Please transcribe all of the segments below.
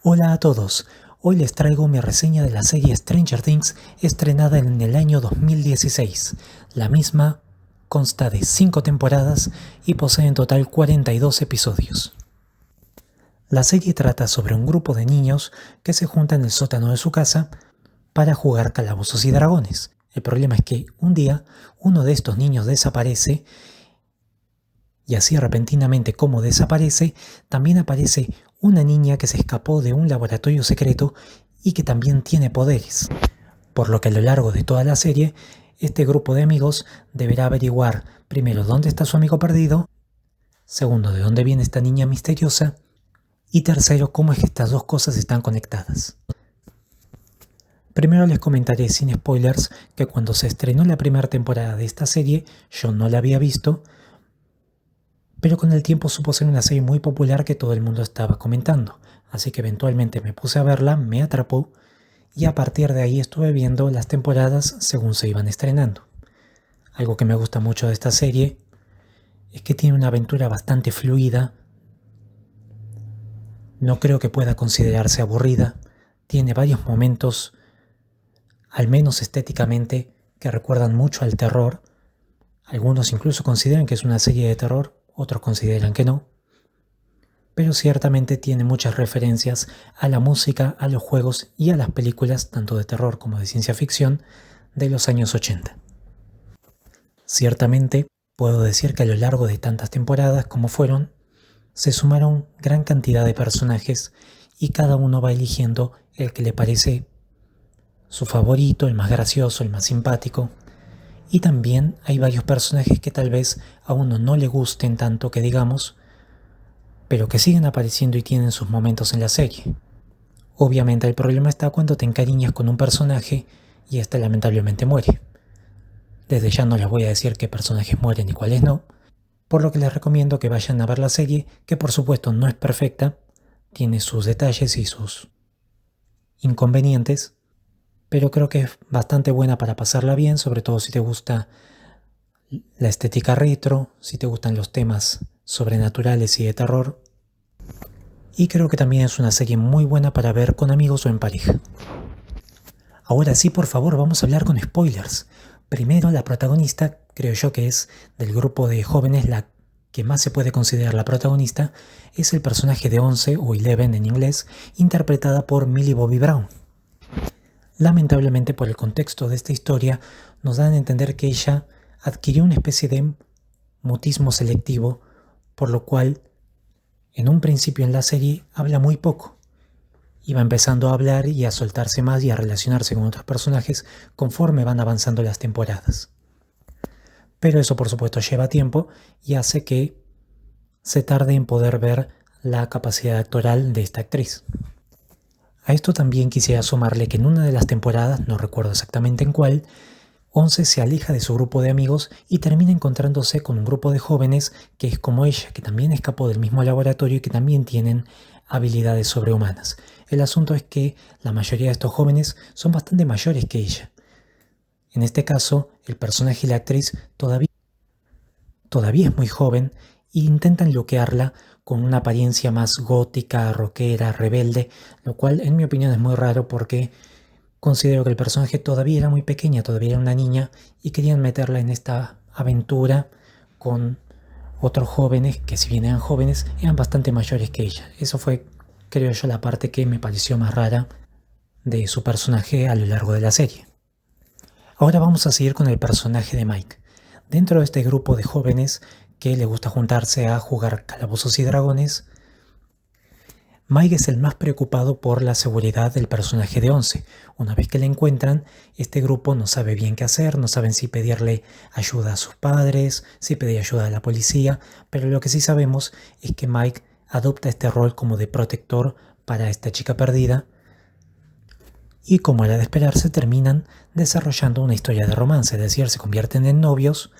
Hola a todos, hoy les traigo mi reseña de la serie Stranger Things estrenada en el año 2016. La misma consta de 5 temporadas y posee en total 42 episodios. La serie trata sobre un grupo de niños que se juntan en el sótano de su casa para jugar calabozos y dragones. El problema es que un día uno de estos niños desaparece y así repentinamente como desaparece, también aparece una niña que se escapó de un laboratorio secreto y que también tiene poderes. Por lo que a lo largo de toda la serie, este grupo de amigos deberá averiguar primero dónde está su amigo perdido, segundo de dónde viene esta niña misteriosa y tercero cómo es que estas dos cosas están conectadas. Primero les comentaré sin spoilers que cuando se estrenó la primera temporada de esta serie yo no la había visto, pero con el tiempo supo ser una serie muy popular que todo el mundo estaba comentando, así que eventualmente me puse a verla, me atrapó y a partir de ahí estuve viendo las temporadas según se iban estrenando. Algo que me gusta mucho de esta serie es que tiene una aventura bastante fluida, no creo que pueda considerarse aburrida, tiene varios momentos, al menos estéticamente, que recuerdan mucho al terror. Algunos incluso consideran que es una serie de terror, otros consideran que no, pero ciertamente tiene muchas referencias a la música, a los juegos y a las películas, tanto de terror como de ciencia ficción, de los años 80. Ciertamente, puedo decir que a lo largo de tantas temporadas como fueron, se sumaron gran cantidad de personajes y cada uno va eligiendo el que le parece su favorito, el más gracioso, el más simpático. Y también hay varios personajes que tal vez a uno no le gusten tanto que digamos, pero que siguen apareciendo y tienen sus momentos en la serie. Obviamente el problema está cuando te encariñas con un personaje y este lamentablemente muere. Desde ya no les voy a decir qué personajes mueren y cuáles no, por lo que les recomiendo que vayan a ver la serie, que por supuesto no es perfecta, tiene sus detalles y sus inconvenientes, pero creo que es bastante buena para pasarla bien, sobre todo si te gusta la estética retro, si te gustan los temas sobrenaturales y de terror. Y creo que también es una serie muy buena para ver con amigos o en pareja. Ahora sí, por favor, vamos a hablar con spoilers. Primero, la protagonista, creo yo que es del grupo de jóvenes la que más se puede considerar la protagonista, es el personaje de 11 o 11 en inglés, interpretada por Millie Bobby Brown. Lamentablemente, por el contexto de esta historia, nos dan a entender que ella adquirió una especie de mutismo selectivo, por lo cual en un principio en la serie habla muy poco. Iba empezando a hablar y a soltarse más y a relacionarse con otros personajes conforme van avanzando las temporadas. Pero eso por supuesto lleva tiempo y hace que se tarde en poder ver la capacidad actoral de esta actriz. A esto también quisiera sumarle que en una de las temporadas, no recuerdo exactamente en cuál, 11 se aleja de su grupo de amigos y termina encontrándose con un grupo de jóvenes que es como ella, que también escapó del mismo laboratorio y que también tienen habilidades sobrehumanas. El asunto es que la mayoría de estos jóvenes son bastante mayores que ella. En este caso, el personaje y la actriz todavía es muy joven e intentan bloquearla con una apariencia más gótica, rockera, rebelde, lo cual en mi opinión es muy raro porque considero que el personaje todavía era muy pequeña, todavía era una niña y querían meterla en esta aventura con otros jóvenes que si bien eran jóvenes eran bastante mayores que ella. Eso fue, creo yo, la parte que me pareció más rara de su personaje a lo largo de la serie. Ahora vamos a seguir con el personaje de Mike. Dentro de este grupo de jóvenes que le gusta juntarse a jugar calabozos y dragones, Mike es el más preocupado por la seguridad del personaje de 11. Una vez que le encuentran, este grupo no sabe bien qué hacer, no saben si pedirle ayuda a sus padres, si pedir ayuda a la policía, pero lo que sí sabemos es que Mike adopta este rol como de protector para esta chica perdida y como era de esperarse terminan desarrollando una historia de romance, es decir, se convierten en novios,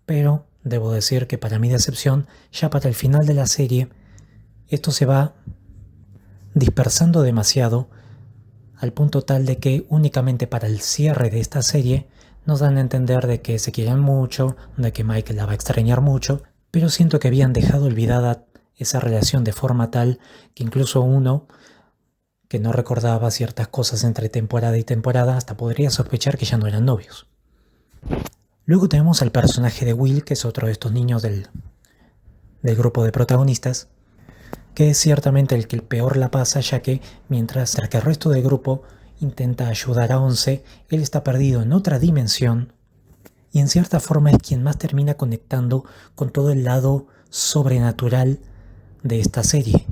pero debo decir que para mi decepción, ya para el final de la serie, esto se va dispersando demasiado al punto tal de que únicamente para el cierre de esta serie nos dan a entender de que se quieren mucho, de que Mike la va a extrañar mucho, pero siento que habían dejado olvidada esa relación de forma tal que incluso uno que no recordaba ciertas cosas entre temporada y temporada, hasta podría sospechar que ya no eran novios. Luego tenemos al personaje de Will, que es otro de estos niños del grupo de protagonistas, que es ciertamente el que peor la pasa, ya que mientras que el resto del grupo intenta ayudar a Once, él está perdido en otra dimensión y en cierta forma es quien más termina conectando con todo el lado sobrenatural de esta serie,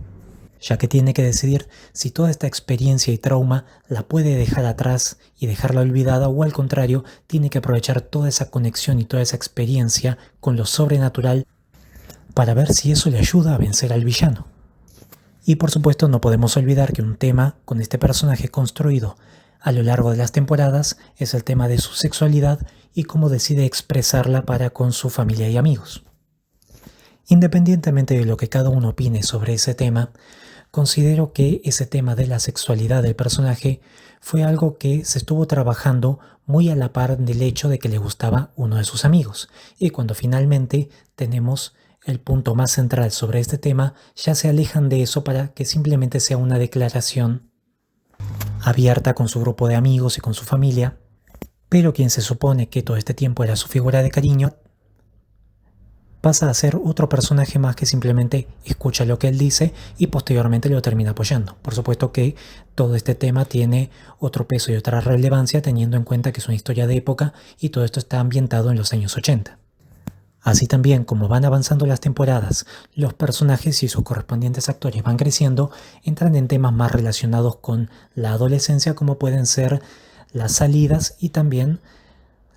ya que tiene que decidir si toda esta experiencia y trauma la puede dejar atrás y dejarla olvidada, o al contrario, tiene que aprovechar toda esa conexión y toda esa experiencia con lo sobrenatural para ver si eso le ayuda a vencer al villano. Y por supuesto no podemos olvidar que un tema con este personaje construido a lo largo de las temporadas es el tema de su sexualidad y cómo decide expresarla para con su familia y amigos. Independientemente de lo que cada uno opine sobre ese tema, considero que ese tema de la sexualidad del personaje fue algo que se estuvo trabajando muy a la par del hecho de que le gustaba uno de sus amigos, y cuando finalmente tenemos el punto más central sobre este tema, ya se alejan de eso para que simplemente sea una declaración abierta con su grupo de amigos y con su familia, pero quien se supone que todo este tiempo era su figura de cariño pasa a ser otro personaje más que simplemente escucha lo que él dice y posteriormente lo termina apoyando. Por supuesto que todo este tema tiene otro peso y otra relevancia, teniendo en cuenta que es una historia de época y todo esto está ambientado en los años 80. Así también, como van avanzando las temporadas, los personajes y sus correspondientes actores van creciendo, entran en temas más relacionados con la adolescencia, como pueden ser las salidas y también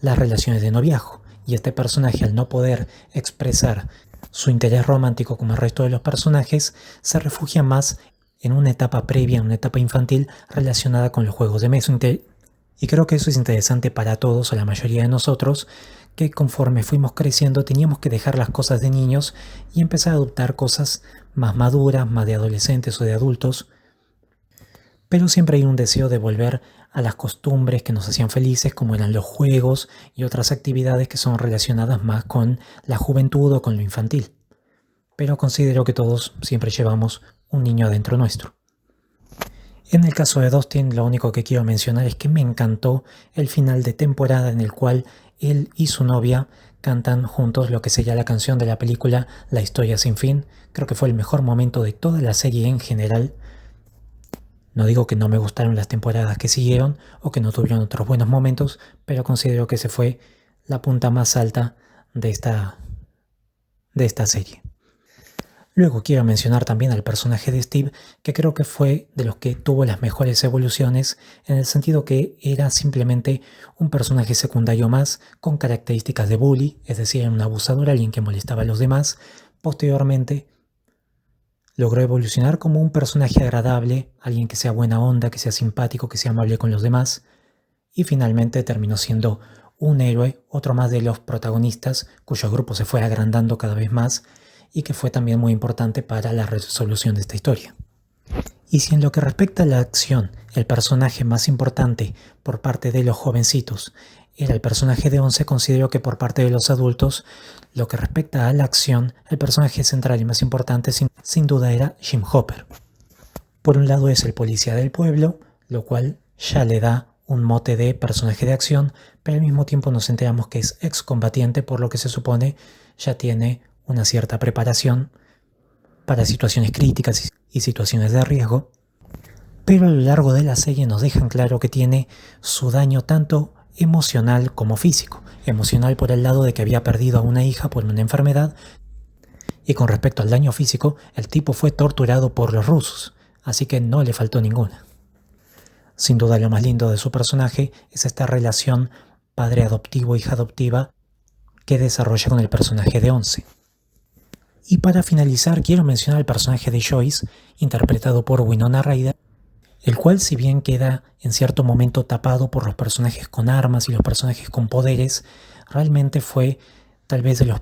las relaciones de noviazgo. Y este personaje, al no poder expresar su interés romántico como el resto de los personajes, se refugia más en una etapa previa, en una etapa infantil relacionada con los juegos de mesa. Y creo que eso es interesante para todos, o la mayoría de nosotros, que conforme fuimos creciendo teníamos que dejar las cosas de niños y empezar a adoptar cosas más maduras, más de adolescentes o de adultos. Pero siempre hay un deseo de volver a las costumbres que nos hacían felices, como eran los juegos y otras actividades que son relacionadas más con la juventud o con lo infantil. Pero considero que todos siempre llevamos un niño adentro nuestro. En el caso de Dustin, lo único que quiero mencionar es que me encantó el final de temporada en el cual él y su novia cantan juntos lo que sería la canción de la película La historia sin fin. Creo que fue el mejor momento de toda la serie en general. No digo que no me gustaron las temporadas que siguieron o que no tuvieron otros buenos momentos, pero considero que ese fue la punta más alta de esta serie. Luego quiero mencionar también al personaje de Steve, que creo que fue de los que tuvo las mejores evoluciones, en el sentido que era simplemente un personaje secundario más, con características de bully, es decir, un abusador, alguien que molestaba a los demás. Posteriormente logró evolucionar como un personaje agradable, alguien que sea buena onda, que sea simpático, que sea amable con los demás, y finalmente terminó siendo un héroe, otro más de los protagonistas, cuyo grupo se fue agrandando cada vez más, y que fue también muy importante para la resolución de esta historia. Y si en lo que respecta a la acción, el personaje más importante por parte de los jovencitos era el personaje de Once, considero que por parte de los adultos, lo que respecta a la acción, el personaje central y más importante sin duda era Jim Hopper. Por un lado es el policía del pueblo, lo cual ya le da un mote de personaje de acción, pero al mismo tiempo nos enteramos que es excombatiente, por lo que se supone ya tiene una cierta preparación para situaciones críticas y situaciones de riesgo, pero a lo largo de la serie nos dejan claro que tiene su daño tanto emocional como físico. Emocional por el lado de que había perdido a una hija por una enfermedad, y con respecto al daño físico, el tipo fue torturado por los rusos, así que no le faltó ninguna. Sin duda lo más lindo de su personaje es esta relación padre adoptivo-hija adoptiva que desarrolla con el personaje de Once. Y para finalizar quiero mencionar el personaje de Joyce, interpretado por Winona Ryder, el cual, si bien queda en cierto momento tapado por los personajes con armas y los personajes con poderes, realmente fue tal vez de los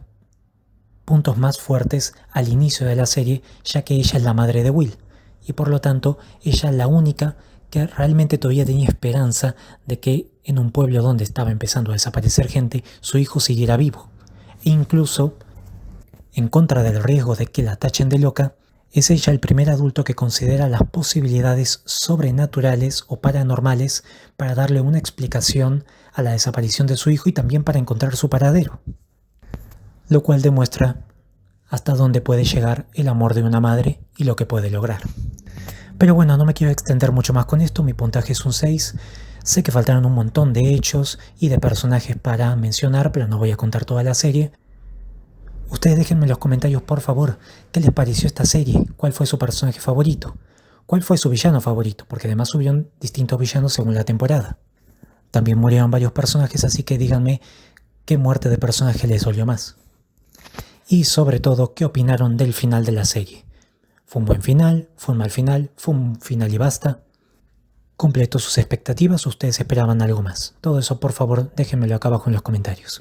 puntos más fuertes al inicio de la serie, ya que ella es la madre de Will, y por lo tanto ella es la única que realmente todavía tenía esperanza de que en un pueblo donde estaba empezando a desaparecer gente, su hijo siguiera vivo. E incluso, en contra del riesgo de que la tachen de loca, Es ella el primer adulto que considera las posibilidades sobrenaturales o paranormales para darle una explicación a la desaparición de su hijo y también para encontrar su paradero, lo cual demuestra hasta dónde puede llegar el amor de una madre y lo que puede lograr. Pero bueno, no me quiero extender mucho más con esto, mi puntaje es un 6. Sé que faltaron un montón de hechos y de personajes para mencionar, pero no voy a contar toda la serie. Ustedes déjenme en los comentarios, por favor, qué les pareció esta serie, cuál fue su personaje favorito, cuál fue su villano favorito, porque además hubieron distintos villanos según la temporada. También murieron varios personajes, así que díganme qué muerte de personaje les dolió más. Y sobre todo, qué opinaron del final de la serie. ¿Fue un buen final? ¿Fue un mal final? ¿Fue un final y basta? ¿Completó sus expectativas o ustedes esperaban algo más? Todo eso, por favor, déjenmelo acá abajo en los comentarios.